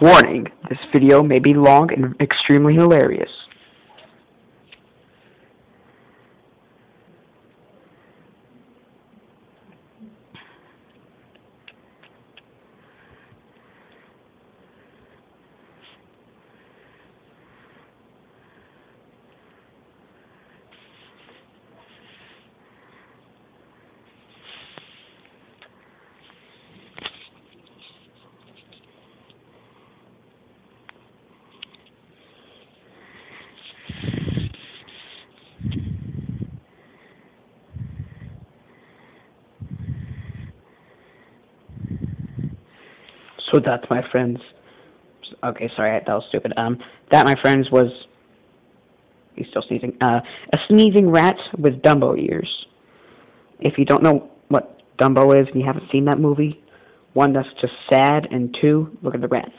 Warning, this video may be long and extremely hilarious. So that's my friends. Okay, sorry, that was stupid. That, my friends, was... He's still sneezing. A sneezing rat with Dumbo ears. If you don't know what Dumbo is and you haven't seen that movie, one, that's just sad, and two, look at the rat.